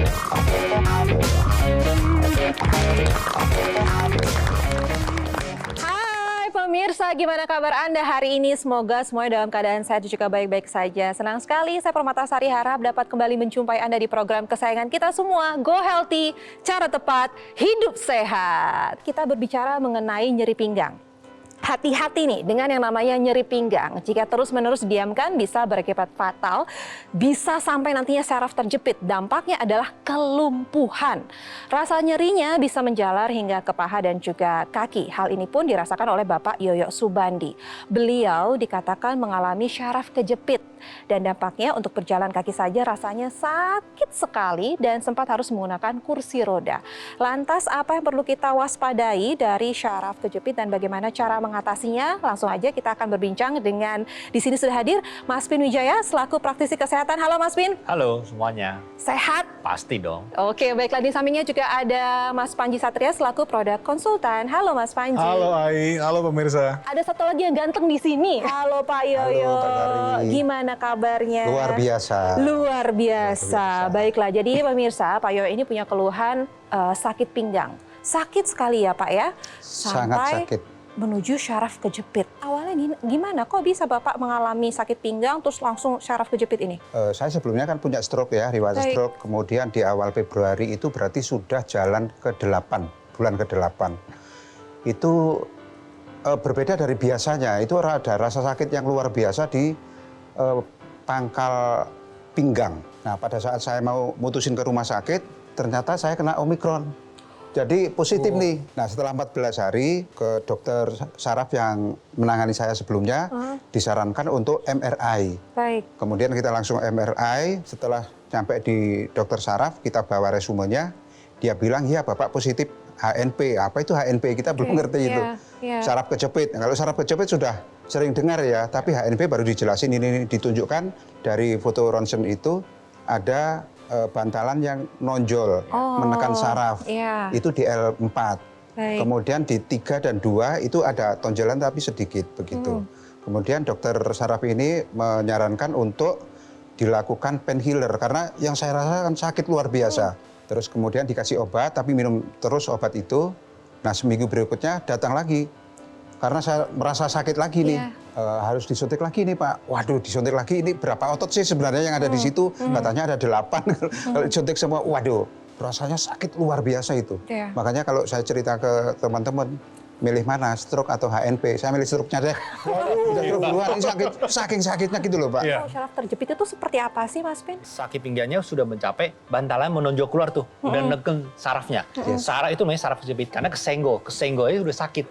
Hai pemirsa, gimana kabar Anda hari ini? Semoga semuanya dalam keadaan sehat dan juga baik-baik saja. Senang sekali saya Permatasari harap dapat kembali menjumpai Anda di program kesayangan kita semua, Go Healthy, cara tepat, hidup sehat. Kita berbicara mengenai nyeri pinggang. Hati-hati nih dengan yang namanya nyeri pinggang. Jika terus-menerus diamkan bisa berakibat fatal, bisa sampai nantinya saraf terjepit. Dampaknya adalah kelumpuhan. Rasa nyerinya bisa menjalar hingga ke paha dan juga kaki. Hal ini pun dirasakan oleh Bapak Yoyo Subandi. Beliau dikatakan mengalami syaraf kejepit. Dan dampaknya untuk berjalan kaki saja rasanya sakit sekali dan sempat harus menggunakan kursi roda. Lantas apa yang perlu kita waspadai dari syaraf kejepit dan bagaimana cara mengatasinya? Langsung aja kita akan berbincang dengan di sini sudah hadir Mas Pin Wijaya selaku praktisi kesehatan. Halo Mas Pin. Halo semuanya. Sehat? Pasti dong. Oke, baiklah di sampingnya juga ada Mas Panji Satria selaku produk konsultan. Halo Mas Panji. Halo Ai, halo pemirsa. Ada satu lagi yang ganteng di sini. Halo Pak Yoyo. Halo, Kak Dari. Gimana kabarnya? Luar biasa. Luar biasa. Baiklah, jadi pemirsa, Pak Yoyo ini punya keluhan sakit pinggang. Sakit sekali ya Pak ya? Sangat sakit. Menuju syaraf kejepit. Awalnya gimana? Kok bisa Bapak mengalami sakit pinggang terus langsung syaraf kejepit ini? Saya sebelumnya kan punya stroke ya, riwayat stroke. Kemudian di awal Februari itu berarti sudah jalan ke-8, bulan ke-8. Itu berbeda dari biasanya. Itu ada rasa sakit yang luar biasa di pangkal pinggang. Nah, pada saat saya mau mutusin ke rumah sakit, ternyata saya kena Omikron. Jadi positif nih. Nah, setelah 14 hari ke dokter saraf yang menangani saya sebelumnya, disarankan untuk MRI. Baik. Kemudian kita langsung MRI, setelah sampai di dokter saraf, kita bawa resumenya, dia bilang, ya Bapak positif HNP. Apa itu HNP? Kita belum ngerti itu. Saraf kejepit. Nah, kalau saraf kejepit sudah sering dengar ya, tapi HNP baru dijelasin, ini ditunjukkan dari foto ronsen itu, ada bantalan yang nonjol, menekan saraf, itu di L4. Baik. Kemudian di 3 dan 2 itu ada tonjolan tapi sedikit begitu. Kemudian dokter saraf ini menyarankan untuk dilakukan painkiller karena yang saya rasakan sakit luar biasa. Terus kemudian dikasih obat tapi minum terus obat itu. Nah seminggu berikutnya datang lagi karena saya merasa sakit lagi nih. Harus disuntik lagi nih Pak. Waduh disuntik lagi ini berapa otot sih sebenarnya yang ada di situ? Katanya ada 8. Kalau disuntik semua, waduh rasanya sakit luar biasa itu. Makanya kalau saya cerita ke teman-teman, milih mana, stroke atau HNP? Saya milih stroke-nya deh. Udah stroke duluan, ini saking sakitnya gitu loh Pak. Syaraf terjepit itu seperti apa sih Mas Pin? Sakit pinggangnya sudah mencapai bantalan menonjol keluar tuh. Udah neken sarafnya. Saraf itu namanya saraf kejepit karena kesenggol. Kesenggolannya udah sakit.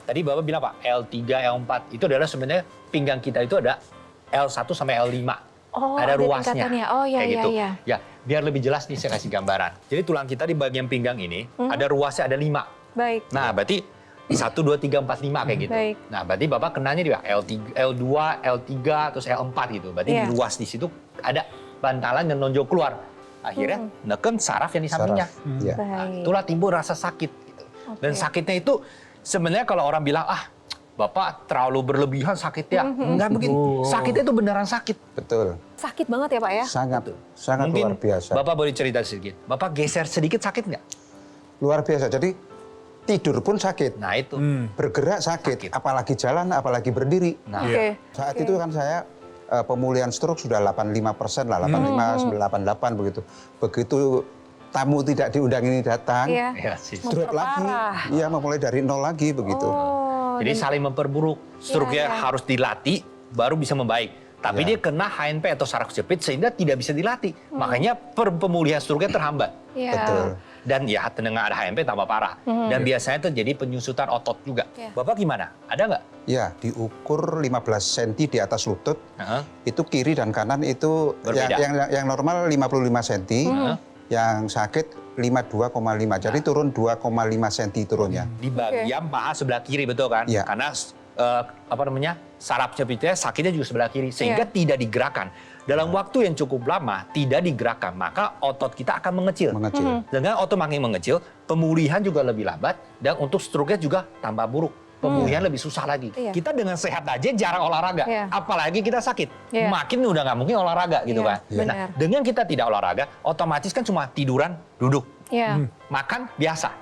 Tadi Bapak bilang Pak, L3, L4. Itu adalah sebenarnya pinggang kita itu ada L1 sampai L5. Ada ruasnya. Kayak gitu. Ya, biar lebih jelas nih saya kasih gambaran. Jadi tulang kita di bagian pinggang ini ada ruasnya ada 5. Baik. Nah, berarti 1, 2, 3, 4, 5 kayak gitu. Baik. Nah, berarti Bapak kenanya dia L3, L2, L3, terus L4 gitu. Berarti di ruas di situ ada bantalan yang nonjol keluar. Akhirnya neken saraf yang di sampingnya. Nah, itulah timbul rasa sakit. Gitu. Dan sakitnya itu sebenarnya kalau orang bilang, Bapak terlalu berlebihan sakitnya. Enggak begitu. Sakitnya itu beneran sakit. Betul. Sakit banget ya Pak ya? Sangat Mungkin luar biasa. Bapak boleh cerita sedikit. Bapak geser sedikit sakit nggak? Luar biasa. Jadi tidur pun sakit. Nah itu. Bergerak sakit. Apalagi jalan, apalagi berdiri. Nah, saat itu kan saya pemulihan stroke sudah 85% lah, 85, 88 begitu. Begitu tamu tidak diundang ini datang, stroke lagi. Iya, memulai dari nol lagi begitu. Jadi saling memperburuk. Stroke-nya harus dilatih, baru bisa membaik. Tapi dia kena HNP atau saraf kejepit sehingga tidak bisa dilatih. Makanya pemulihan stroke-nya terhambat. Betul. Dan ya dengan ada HNP tambah parah. Dan biasanya terjadi penyusutan otot juga. Bapak gimana? Ada nggak? Ya, diukur 15 cm di atas lutut. Itu kiri dan kanan itu yang normal 55 cm. Yang sakit 52,5. Jadi turun 2,5 cm turunnya. Di bagian paha sebelah kiri betul kan? Karena saraf kejepitnya sakitnya juga sebelah kiri sehingga tidak digerakkan. Dalam waktu yang cukup lama tidak digerakkan, maka otot kita akan mengecil. Dengan otot makin mengecil, pemulihan juga lebih lambat dan untuk stroke-nya juga tambah buruk. pemulihan lebih susah lagi. Kita dengan sehat aja jarang olahraga, apalagi kita sakit. Makin udah nggak mungkin olahraga gitu kan. Nah, dengan kita tidak olahraga, otomatis kan cuma tiduran, duduk, makan biasa.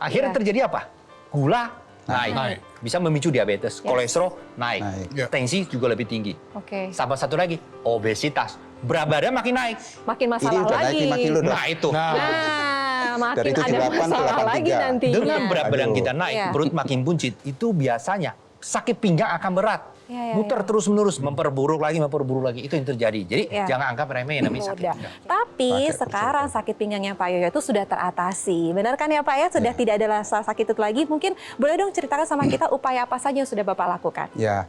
Akhirnya terjadi apa? Gula naik. Bisa memicu diabetes, kolesterol naik, tensi juga lebih tinggi. Sama satu lagi, obesitas. Berat badan makin naik. Makin masalah ini udah lagi. naik 5 kilo. Nah itu. Makin Dari ada 78 ke masalah 83. lagi nantinya. Dengan berat badan kita naik, perut makin buncit, itu biasanya sakit pinggang akan berat. Muter terus-menerus, memperburuk lagi, itu yang terjadi. Jadi jangan anggap remeh yang namanya sakit pinggang. Tapi sekarang sakit pinggangnya Pak Yoyo itu sudah teratasi. Benar kan ya Pak ya? Sudah tidak ada rasa sakit itu lagi. Mungkin boleh dong ceritakan sama kita upaya apa saja yang sudah Bapak lakukan? Ya,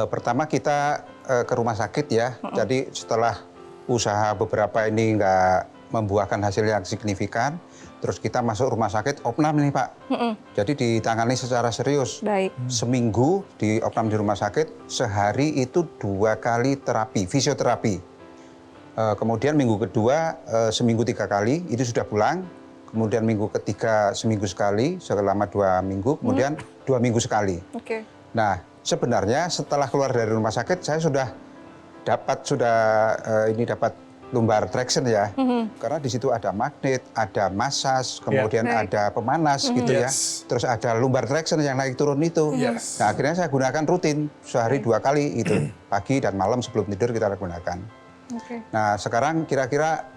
pertama kita ke rumah sakit ya. Jadi setelah usaha beberapa ini nggak membuahkan hasil yang signifikan, terus kita masuk rumah sakit opnam nih Pak. Jadi ditangani secara serius. Baik. Seminggu di opnam di rumah sakit, sehari itu 2 kali terapi, fisioterapi. Kemudian minggu kedua seminggu 3 kali, itu sudah pulang. Kemudian minggu ketiga seminggu sekali, selama 2 minggu. Kemudian 2 minggu sekali. Nah, sebenarnya setelah keluar dari rumah sakit, saya sudah dapat lumbar traction ya, karena di situ ada magnet, ada massage, kemudian ada pemanas gitu ya, terus ada lumbar traction yang naik turun itu. Nah akhirnya saya gunakan rutin sehari 2 kali itu, pagi dan malam sebelum tidur kita gunakan. Nah sekarang kira-kira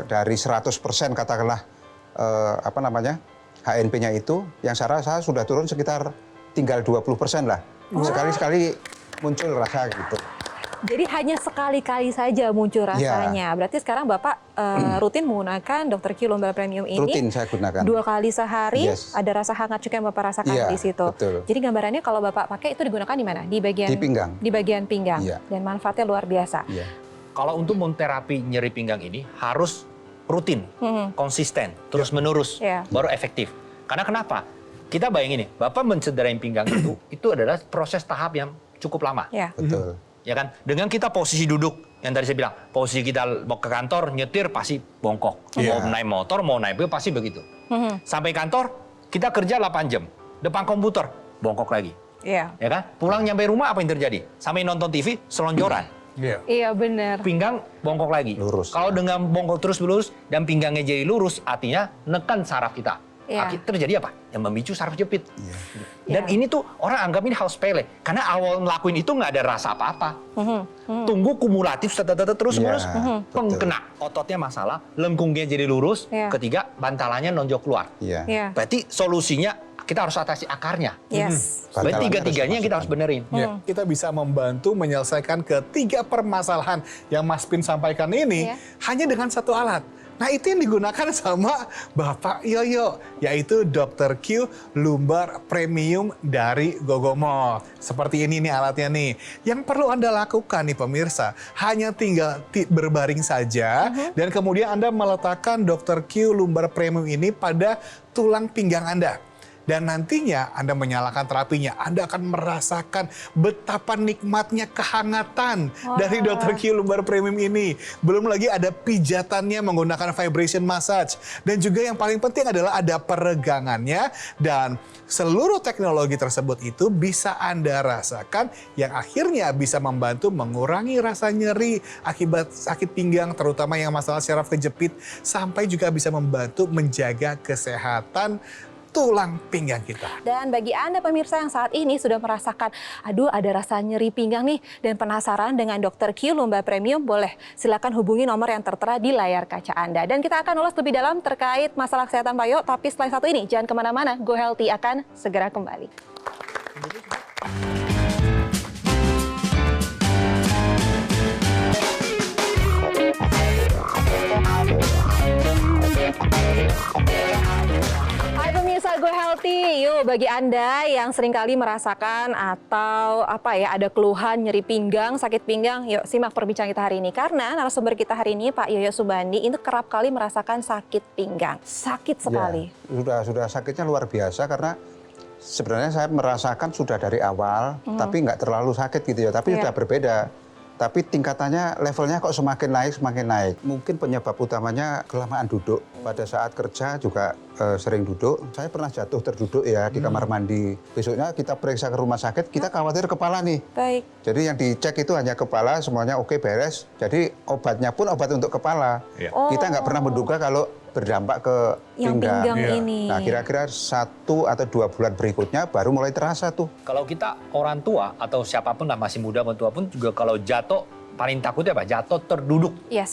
dari 100% katakanlah HNP-nya itu, yang saya rasa sudah turun sekitar tinggal 20% lah. Sekali-sekali muncul rasa gitu. Jadi hanya sekali-kali saja muncul rasanya. Berarti sekarang Bapak rutin menggunakan Dr. Q Lumbar Premium ini. Rutin saya gunakan. 2 kali sehari, ada rasa hangat juga yang Bapak rasakan di situ. Betul. Jadi gambarannya kalau Bapak pakai itu digunakan di mana? Di bagian pinggang. Di bagian pinggang. Dan manfaatnya luar biasa. Kalau untuk menterapi nyeri pinggang ini harus rutin, konsisten, terus-menerus, baru efektif. Karena kenapa? Kita bayangin nih, Bapak mencederain pinggang itu adalah proses tahap yang cukup lama. Betul. Ya kan? Dengan kita posisi duduk, yang tadi saya bilang, posisi kita mau ke kantor, nyetir pasti bongkok. Mau naik motor, mau naik mobil pasti begitu. Sampai kantor, kita kerja 8 jam. Depan komputer, bongkok lagi. Ya kan? Pulang nyampe rumah apa yang terjadi? Sampai nonton TV, selonjoran. Iya benar. Pinggang bongkok lagi. Lurus. Kalau dengan bongkok terus lurus dan pinggangnya jadi lurus, artinya nekan saraf kita. Terjadi apa? Yang memicu saraf jepit. Dan ini tuh orang anggap ini hal sepele. Karena awal ngelakuin itu nggak ada rasa apa-apa. Tunggu kumulatif terus-menerus. Kena ototnya masalah, lengkungnya jadi lurus. Ketiga, bantalannya nonjok keluar. Berarti solusinya kita harus atasi akarnya. Berarti 3-tiganya yang kita harus benerin. Kita bisa membantu menyelesaikan ketiga permasalahan yang Mas Pin sampaikan ini hanya dengan 1 alat. Nah itu yang digunakan sama Bapak Yoyo, yaitu Dr. Q Lumbar Premium dari Gogomol. Seperti ini nih alatnya nih. Yang perlu Anda lakukan nih pemirsa, hanya tinggal berbaring saja dan kemudian Anda meletakkan Dr. Q Lumbar Premium ini pada tulang pinggang Anda. Dan nantinya Anda menyalakan terapinya, Anda akan merasakan betapa nikmatnya kehangatan dari Dr. Q Lumbar Premium ini. Belum lagi ada pijatannya menggunakan vibration massage. Dan juga yang paling penting adalah ada peregangannya. Dan seluruh teknologi tersebut itu bisa Anda rasakan yang akhirnya bisa membantu mengurangi rasa nyeri akibat sakit pinggang, terutama yang masalah syaraf kejepit, sampai juga bisa membantu menjaga kesehatan tulang pinggang kita. Dan bagi Anda pemirsa yang saat ini sudah merasakan, aduh ada rasa nyeri pinggang nih, dan penasaran dengan Dr. Q Lumbar Premium, boleh silakan hubungi nomor yang tertera di layar kaca Anda. Dan kita akan ulas lebih dalam terkait masalah kesehatan Pak Yo, tapi setelah satu ini, jangan kemana-mana, Go Healthy akan segera kembali. Hai pemirsa Go Healthy, yuk bagi Anda yang seringkali merasakan atau ada keluhan nyeri pinggang, sakit pinggang, yuk simak perbincangan kita hari ini. Karena narasumber kita hari ini Pak Yoyo Subandi itu kerap kali merasakan sakit pinggang, sakit sekali. Ya, sudah sakitnya luar biasa karena sebenarnya saya merasakan sudah dari awal, tapi nggak terlalu sakit gitu ya. Tapi sudah berbeda. tapi tingkatannya, levelnya kok semakin naik. Mungkin penyebab utamanya kelamaan duduk. Pada saat kerja juga sering duduk. Saya pernah jatuh terduduk ya di kamar mandi. Besoknya kita periksa ke rumah sakit, kita khawatir kepala nih. Baik. Jadi yang dicek itu hanya kepala, semuanya oke, beres. Jadi obatnya pun obat untuk kepala. Kita nggak pernah menduga kalau berdampak ke pinggang. Ini. Nah, kira-kira 1 atau 2 bulan berikutnya baru mulai terasa tuh. Kalau kita orang tua atau siapapun lah, masih muda atau tua pun juga kalau jatuh paling takutnya apa? Jatuh terduduk. Yes.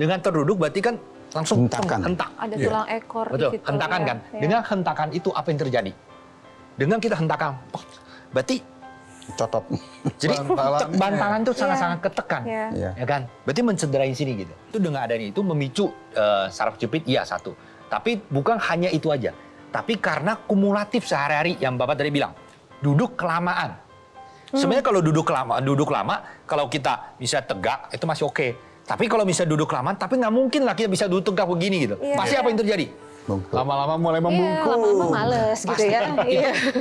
Dengan terduduk berarti kan langsung hentak. Ada tulang ekor Betul, di situ. hentakan kan. Dengan hentakan itu apa yang terjadi? Dengan kita hentakan, berarti Cotot. jadi bantalan itu sangat-sangat ketekan, Iya. ya kan? Berarti mencederai sini gitu. Itu dengan adanya itu memicu saraf jepit, iya satu. Tapi bukan hanya itu aja. Tapi karena kumulatif sehari-hari yang Bapak tadi bilang, duduk kelamaan. Sebenarnya kalau duduk lama, kalau kita bisa tegak itu masih oke. Tapi kalau bisa duduk kelamaan, tapi nggak mungkin lah kita bisa duduk tegak begini gitu. Pasti apa yang terjadi? Lama-lama mulai membungkuk. Lama-lama males gitu ya.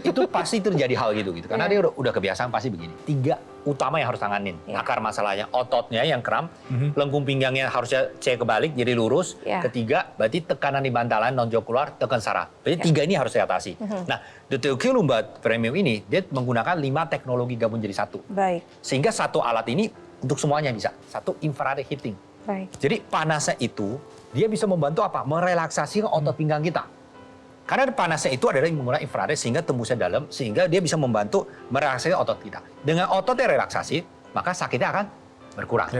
Itu pasti terjadi hal gitu. Karena dia udah kebiasaan pasti begini. 3 utama yang harus tanganin. Akar masalahnya, ototnya yang kram, lengkung pinggangnya harusnya C kebalik jadi lurus. Ketiga, berarti tekanan di bantalan nonjok keluar, tekan saraf. Berarti 3 ini harus diatasi. Nah, Dr. Q Lumbar Premium ini dia menggunakan 5 teknologi gabung jadi satu. Baik. Sehingga satu alat ini untuk semuanya bisa. Satu, infrared heating. Baik. Jadi panasnya itu dia bisa membantu apa? Merelaksasi otot pinggang kita. Karena panasnya itu adalah menggunakan infrared sehingga tembusnya dalam, sehingga dia bisa membantu merelaksasi otot kita. Dengan ototnya relaksasi, maka sakitnya akan berkurang.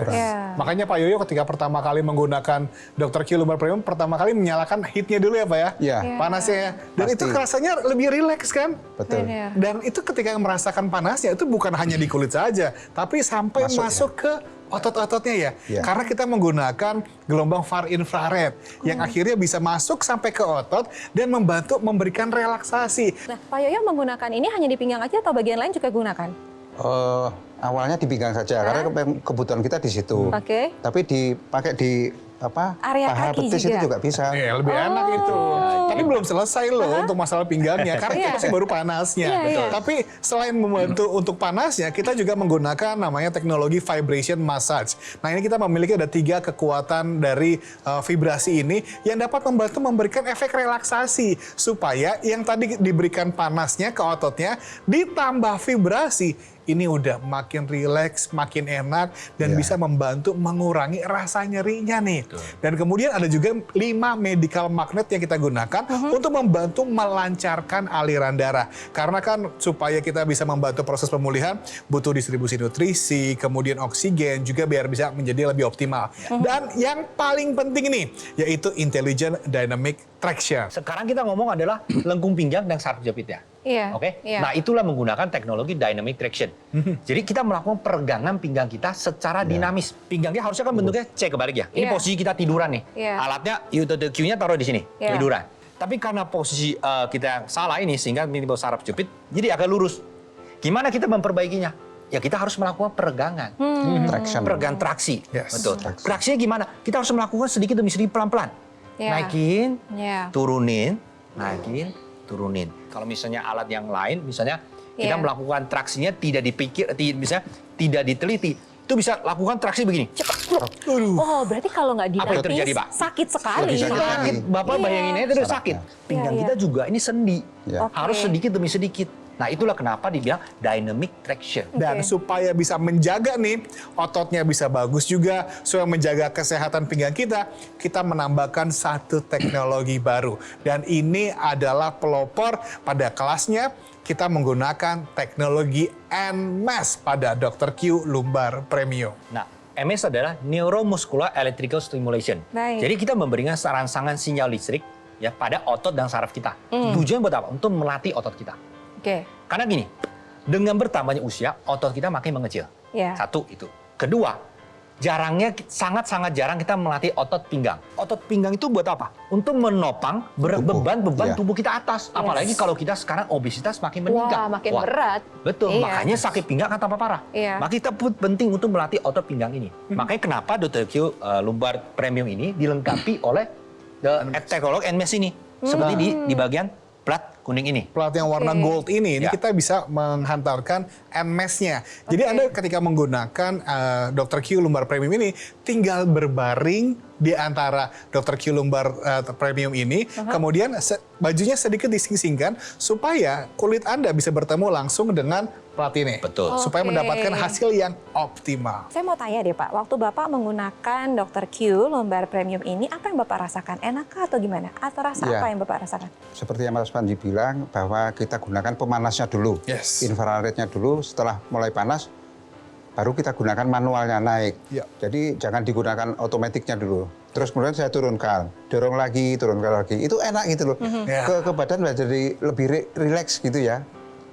Makanya Pak Yoyo ketika pertama kali menggunakan Dr. Q Lumbar Premium, pertama kali menyalakan heatnya dulu ya Pak ya? Iya. Panasnya ya. Dan Pasti. itu rasanya lebih rileks kan? Betul. Dan itu ketika merasakan panasnya itu bukan hanya di kulit saja, tapi sampai masuk ke otot-ototnya ya. Karena kita menggunakan gelombang far infrared yang akhirnya bisa masuk sampai ke otot dan membantu memberikan relaksasi. Nah, Pak Yoyo menggunakan ini hanya di pinggang aja atau bagian lain juga gunakan? Awalnya di pinggang saja, karena kebutuhan kita di situ. Oke. Tapi dipakai di Area paha kaki betis juga? itu juga bisa. Ya, lebih enak itu. Tapi belum selesai loh untuk masalah pinggangnya, karena itu masih baru panasnya. Tapi selain membantu untuk panasnya, kita juga menggunakan namanya teknologi vibration massage. Nah, ini kita memiliki ada 3 kekuatan dari vibrasi ini yang dapat membantu memberikan efek relaksasi supaya yang tadi diberikan panasnya ke ototnya ditambah vibrasi. Ini udah makin rileks, makin enak, dan bisa membantu mengurangi rasa nyerinya nih. Dan kemudian ada juga 5 medical magnet yang kita gunakan untuk membantu melancarkan aliran darah. Karena kan supaya kita bisa membantu proses pemulihan, butuh distribusi nutrisi, kemudian oksigen, juga biar bisa menjadi lebih optimal. Dan yang paling penting ini, yaitu Intelligent Dynamic Traction. Sekarang kita ngomong adalah lengkung pinggang dan saraf jepitnya. Oke? Nah, itulah menggunakan teknologi dynamic traction. Jadi kita melakukan peregangan pinggang kita secara dinamis. Pinggangnya harusnya kan bentuknya C kebalik ya. Ini posisi kita tiduran nih. Alatnya Q-nya taruh di sini, tiduran. Tapi karena posisi kita salah ini sehingga menimbul saraf jepit, jadi agak lurus. Gimana kita memperbaikinya? Ya kita harus melakukan peregangan. Traction. Peregangan traksi. Yes. Betul. Traksinya gimana? Kita harus melakukan sedikit demi sedikit pelan-pelan. Naikin, turunin, naikin, turunin. Kalau misalnya alat yang lain, misalnya kita melakukan traksinya tidak dipikir, misalnya tidak diteliti, itu bisa lakukan traksi begini. Oh, berarti kalau nggak Apa yang terjadi, Pak? sakit sekali. Sakit. Bapak bayangin aja itu sakit. Pinggang kita juga ini sendi. Harus sedikit demi sedikit. Nah, itulah kenapa dibilang dynamic traction. Dan supaya bisa menjaga nih, ototnya bisa bagus juga, supaya menjaga kesehatan pinggang kita menambahkan satu teknologi baru. Dan ini adalah pelopor pada kelasnya, kita menggunakan teknologi NMES pada Dr. Q Lumbar Premium. Nah, MS adalah Neuromuscular Electrical Stimulation. Jadi kita memberikan rangsangan sinyal listrik ya pada otot dan saraf kita. Tujuannya buat apa? Untuk melatih otot kita. Karena gini, dengan bertambahnya usia, otot kita makin mengecil. Satu itu. Kedua, sangat-sangat jarang kita melatih otot pinggang. Otot pinggang itu buat apa? Untuk menopang beban tubuh kita atas. Apalagi kalau kita sekarang obesitas makin meningkat. Makin berat. Betul, makanya sakit pinggang akan tambah parah. Maka kita penting untuk melatih otot pinggang ini. Makanya kenapa Dr. Q Lumbar Premium ini dilengkapi oleh teknologi NMES ini. Seperti di bagian plat kuning ini. Plat yang warna gold ini Ya. kita bisa menghantarkan NMES-nya. Jadi Anda ketika menggunakan Dr. Q Lumbar Premium ini tinggal berbaring di antara Dr. Q Lumbar Premium ini, kemudian bajunya sedikit dising-singkan supaya kulit Anda bisa bertemu langsung dengan plat ini. Betul. Supaya mendapatkan hasil yang optimal. Saya mau tanya deh Pak, waktu Bapak menggunakan Dr. Q Lumbar Premium ini, apa yang Bapak rasakan? Enakkah atau gimana? Atau rasa Ya. apa yang Bapak rasakan? Seperti yang Mas Panji bilang, bahwa kita gunakan pemanasnya dulu. Yes. Infrarednya dulu, setelah mulai panas, baru kita gunakan manualnya naik. Ya. Jadi jangan digunakan otomatiknya dulu. Terus kemudian saya turunkan, dorong lagi, turunkan lagi. Itu enak gitu loh. Ya. Ke badan jadi lebih rileks gitu ya.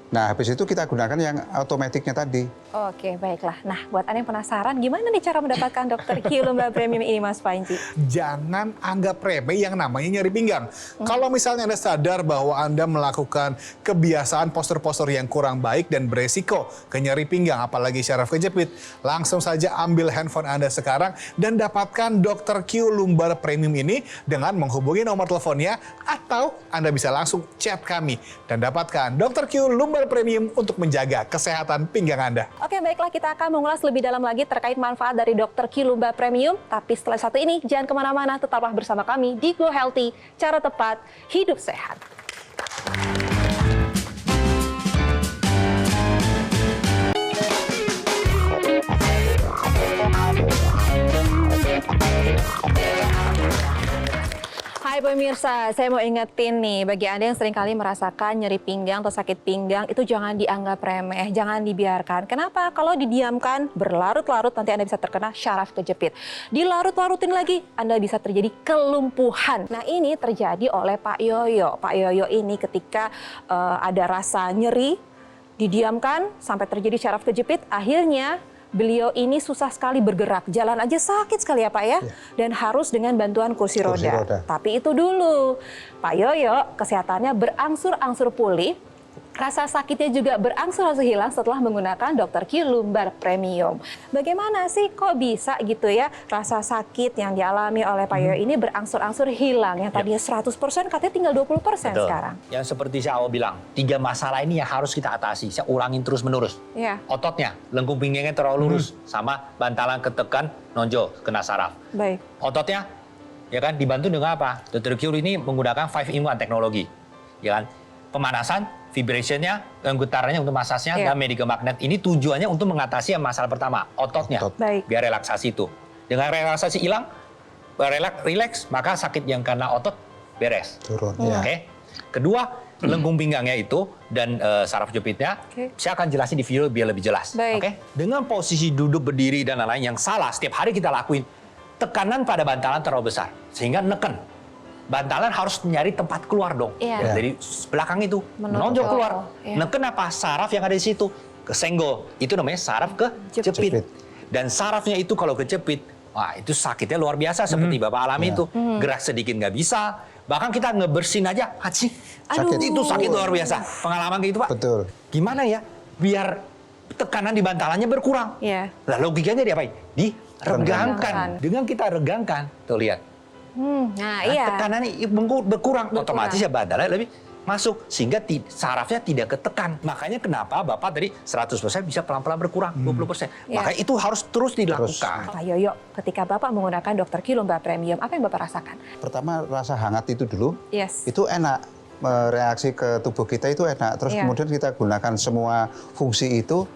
Nah, habis itu kita gunakan yang otomatiknya tadi. Oke, baiklah. Nah, buat Anda yang penasaran, gimana nih cara mendapatkan Dr. Q Lumbar Premium ini, Mas Panji? Jangan anggap remeh yang namanya nyeri pinggang. Kalau misalnya Anda sadar bahwa Anda melakukan kebiasaan postur-postur yang kurang baik dan beresiko ke nyeri pinggang, apalagi syaraf kejepit, langsung saja ambil handphone Anda sekarang dan dapatkan Dr. Q Lumbar Premium ini dengan menghubungi nomor teleponnya, atau Anda bisa langsung chat kami dan dapatkan Dr. Q Lumbar Premium untuk menjaga kesehatan pinggang Anda. Oke, baiklah, kita akan mengulas lebih dalam lagi terkait manfaat dari Dr. Q Lumbar Premium. Tapi setelah satu ini, jangan kemana-mana, tetaplah bersama kami di Go Healthy, cara tepat hidup sehat. Hai pemirsa, saya mau ingetin nih, bagi Anda yang seringkali merasakan nyeri pinggang atau sakit pinggang, itu jangan dianggap remeh, jangan dibiarkan. Kenapa? Kalau didiamkan berlarut-larut, nanti Anda bisa terkena syaraf kejepit. Dilarut-larutin lagi, Anda bisa terjadi kelumpuhan. Nah, ini terjadi oleh Pak Yoyo. Pak Yoyo ini ketika ada rasa nyeri, didiamkan sampai terjadi syaraf kejepit, akhirnya beliau ini susah sekali bergerak, jalan aja sakit sekali ya Pak ya, dan harus dengan bantuan kursi roda. Tapi itu dulu, Pak Yoyo kesehatannya berangsur-angsur pulih, rasa sakitnya juga berangsur-angsur hilang setelah menggunakan Dr. Q Lumbar Premium. Bagaimana sih kok bisa gitu ya, rasa sakit yang dialami oleh Pak Yoyo ini berangsur-angsur hilang, yang tadinya 100% katanya tinggal 20% Betul. sekarang. Yang seperti saya awal bilang, 3 masalah ini yang harus kita atasi. Saya ulangin terus-menerus. Ya. Ototnya, lengkung pinggangnya terlalu lurus, sama bantalan ketekan, nonjol, kena saraf. Baik. Ototnya, ya kan, dibantu dengan apa? Dr. Q ini menggunakan 5-in-1 teknologi, ya kan? Pemanasan, vibrationnya, getarannya untuk masasnya, dan medical magnet. Ini tujuannya untuk mengatasi yang masalah pertama, ototnya. Baik. Biar relaksasi itu. Dengan relaksasi hilang, relax, maka sakit yang karena otot beres. Turun. Oke. Kedua, lengkung pinggangnya itu dan saraf jepitnya, saya akan jelasin di video biar lebih jelas. Baik. Oke. Dengan posisi duduk, berdiri, dan lain-lain yang salah, setiap hari kita lakuin, tekanan pada bantalan terlalu besar, sehingga neken. Bantalan harus nyari tempat keluar dong. Iya. Dari belakang itu, menonjol keluar. Neken apa? Saraf yang ada di situ, kesenggol. Itu namanya saraf kejepit. Dan sarafnya itu kalau kejepit, wah itu sakitnya luar biasa seperti Bapak alami itu. Gerak sedikit nggak bisa. Bahkan kita ngebersihin aja, sakit. Itu sakit luar biasa. Pengalaman kayak gitu Pak. Betul. Gimana ya biar tekanan di bantalannya berkurang? Iya. Lah logikanya diapain? Diregangkan. Dengan kita regangkan, tuh lihat. Nah, iya. Tekanannya berkurang. Otomatis ya bantalannya lebih masuk sehingga sarafnya tidak ketekan. Makanya kenapa Bapak tadi 100% bisa pelan-pelan berkurang 20%. Makanya itu harus terus dilakukan. Pak Yoyo, ketika Bapak menggunakan Dr. Q Lumbar Premium, apa yang Bapak rasakan? Pertama rasa hangat itu dulu, Yes. itu enak. Reaksi ke tubuh kita itu enak. Terus kemudian kita gunakan semua fungsi itu.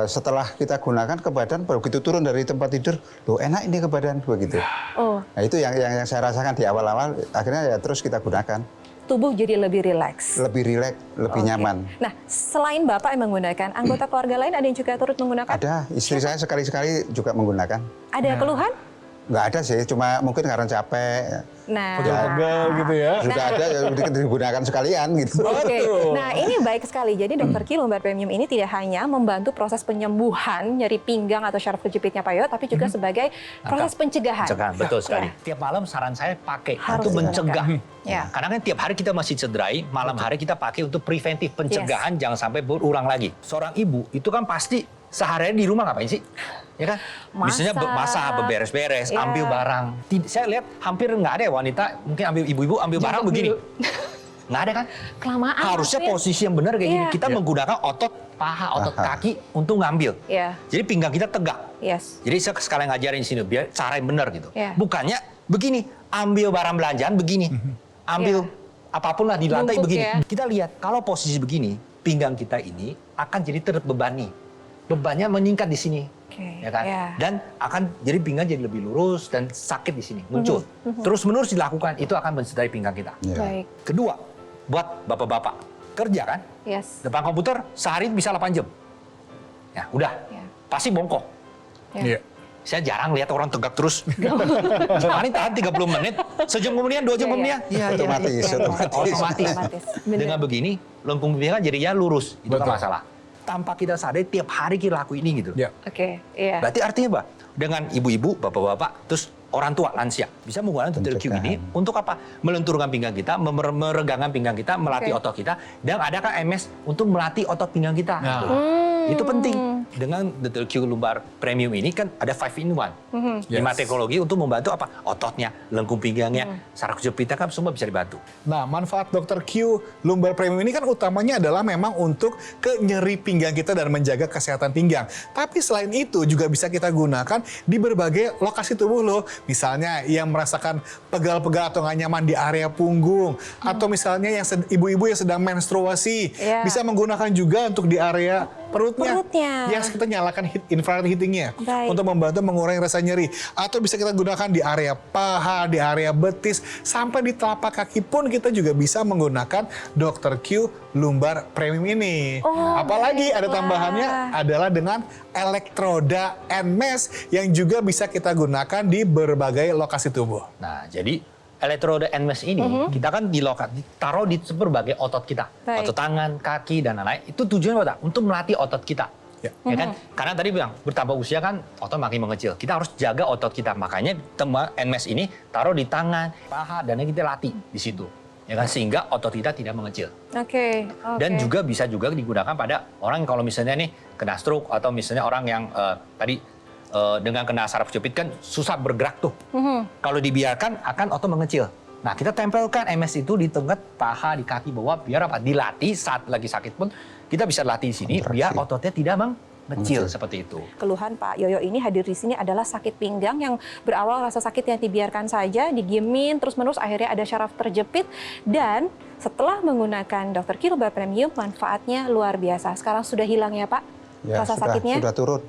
Setelah kita gunakan ke badan, begitu turun dari tempat tidur, loh enak ini ke badan, begitu. Nah itu yang saya rasakan di awal-awal, akhirnya ya terus kita gunakan. Tubuh jadi lebih rileks. Lebih rileks, lebih nyaman. Nah, selain Bapak yang menggunakan, anggota keluarga lain ada yang juga turut menggunakan? Ada, istri saya sekali-sekali juga menggunakan. Ada keluhan? Nggak ada sih, cuma mungkin karena capek. Nah, Pegel-pegel gitu ya. Juga ada yang digunakan sekalian gitu. Oke, nah ini baik sekali. Jadi Dr. Q Lumbar Premium ini tidak hanya membantu proses penyembuhan nyeri pinggang atau syaraf kejepitnya Pak Yoyo, tapi juga sebagai proses pencegahan. Pencegahan, betul sekali. Tiap malam saran saya pakai Harus untuk mencegah. Ya. Karena kan tiap hari kita masih cederai, malam hari kita pakai untuk preventif, pencegahan jangan sampai berulang lagi. Seorang ibu itu kan pasti seharian di rumah ngapain sih? Ya kan? Biasanya masak, beberes-beres, ambil barang. Saya lihat hampir nggak ada ya wanita, mungkin ambil ibu-ibu ambil barang begini. Nggak ada kan? Kelamaan. Harusnya Mas Pin. posisi yang benar kayak gini. Iya. Kita menggunakan otot paha, otot kaki untuk ngambil. Iya. Jadi pinggang kita tegak. Yes. Jadi saya sekalian ngajarin di sini biar cara yang benar gitu. Iya. Bukannya begini, ambil barang belanjaan begini. Ambil apapun lah di lantai Bungkuk begini. ya. Kita lihat kalau posisi begini, pinggang kita ini akan jadi terbebani. Bebannya meningkat di sini. Oke, Ya kan? ya. Dan akan jadi pinggang jadi lebih lurus dan sakit di sini muncul. Terus-menerus dilakukan itu akan mencederai pinggang kita. Ya. Baik. Kedua, buat bapak-bapak kerja kan, Yes. depan komputer sehari bisa 8 jam. Ya, udah. Ya. Pasti bongkok. Ya. Iya. Saya jarang lihat orang tegak terus. Paling tahan 30 menit, sejam kemudian, 2 jam kemudian. Iya, Otomatis, Otomatis. Bener. Dengan begini, lengkung pinggang jadi ya lurus. Itu kan Betul. masalah. Tanpa kita sadari, tiap hari kita laku ini gitu. Ya. Oke, iya. Berarti artinya apa? Dengan ibu-ibu, bapak-bapak, terus orang tua, lansia. Bisa menggunakan tutorial Q ini untuk apa? Melenturkan pinggang kita, meregangkan pinggang kita, melatih Oke. otot kita. Dan adakah MS untuk melatih otot pinggang kita. Nah. Itu penting. Dengan Dr. Q Lumbar Premium ini kan ada 5-in-1. 5 teknologi untuk membantu apa? Ototnya, lengkung pinggangnya, saraf kejepitnya kan semua bisa dibantu. Nah, manfaat Dr. Q Lumbar Premium ini kan utamanya adalah memang untuk ke nyeri pinggang kita dan menjaga kesehatan pinggang. Tapi selain itu juga bisa kita gunakan di berbagai lokasi tubuh loh. Misalnya yang merasakan pegal-pegal atau nggak nyaman di area punggung. Atau misalnya yang ibu-ibu yang sedang menstruasi. Iya. Bisa menggunakan juga untuk di area perutnya. Yang kita nyalakan infrared heatingnya. Baik. Untuk membantu mengurangi rasa nyeri. Atau bisa kita gunakan di area paha, di area betis, sampai di telapak kaki pun kita juga bisa menggunakan Dr. Q Lumbar Premium ini. Oh, Apalagi ada baiklah. tambahannya adalah dengan elektroda and mesh yang juga bisa kita gunakan di berbagai lokasi tubuh. Nah, jadi elektroda and mesh ini kita kan taruh di berbagai otot kita. Baik. Otot tangan, kaki, dan lain-lain. Itu tujuannya apa? Untuk melatih otot kita. Ya. Ya kan? Karena tadi bilang, bertambah usia kan otot makin mengecil. Kita harus jaga otot kita. Makanya and mesh ini taruh di tangan, paha, dan kita latih di situ. Ya kan? Sehingga otot kita tidak mengecil. Oke. Dan juga bisa juga digunakan pada orang yang kalau misalnya nih kena stroke atau misalnya orang yang tadi dengan kena saraf kejepit kan susah bergerak tuh. Kalau dibiarkan akan otot mengecil. Nah, kita tempelkan MS itu di tengah paha, di kaki bawah biar apa? Dilatih saat lagi sakit pun kita bisa latih di sini Kontraksi. biar ototnya tidak mengecil seperti itu. Keluhan Pak Yoyo ini hadir di sini adalah sakit pinggang yang berawal rasa sakit yang dibiarkan saja, didiemin, terus-menerus akhirnya ada syaraf terjepit. Dan setelah menggunakan Dr. Q Lumbar Premium, manfaatnya luar biasa. Sekarang sudah hilang ya Pak? Ya, Rasa sakitnya? sudah turun.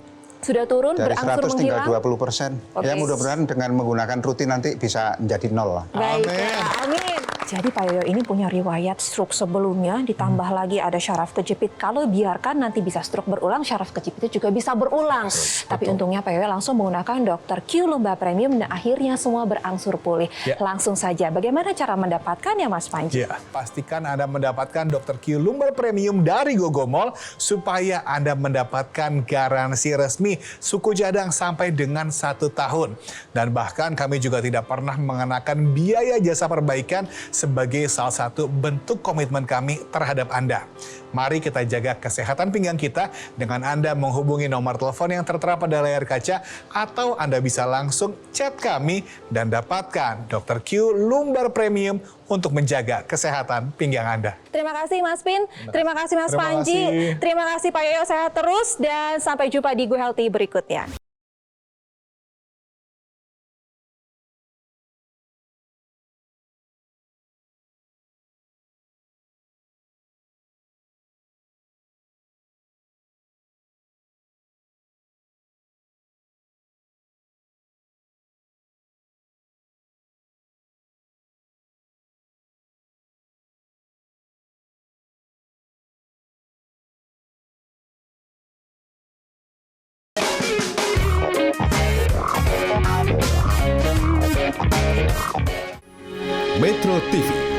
Sudah turun, Dari berangsur 100 tinggal menghilang? 20%. Oke. Ya mudah-mudahan dengan menggunakan rutin nanti bisa menjadi 0 lah. Baik, Amin. ya, amin. Jadi Pak Yoyo ini punya riwayat stroke sebelumnya, ditambah lagi ada syaraf kejepit. Kalau biarkan nanti bisa stroke berulang, syaraf kejepitnya juga bisa berulang. Tapi untungnya Pak Yoyo langsung menggunakan Dr. Q Lumbar Premium dan akhirnya semua berangsur pulih. Ya. Langsung saja, bagaimana cara mendapatkannya Mas Panji? Ya, pastikan Anda mendapatkan Dr. Q Lumbar Premium dari Gogomall supaya Anda mendapatkan garansi resmi suku cadang sampai dengan 1 tahun. Dan bahkan kami juga tidak pernah mengenakan biaya jasa perbaikan sebagai salah satu bentuk komitmen kami terhadap Anda. Mari kita jaga kesehatan pinggang kita dengan Anda menghubungi nomor telepon yang tertera pada layar kaca atau Anda bisa langsung chat kami dan dapatkan Dr. Q Lumbar Premium untuk menjaga kesehatan pinggang Anda. Terima kasih Mas Pin, terima kasih Mas Terima Panji, kasih. terima kasih Pak Yoyo, sehat terus dan sampai jumpa di Go Healthy berikutnya. Metro TV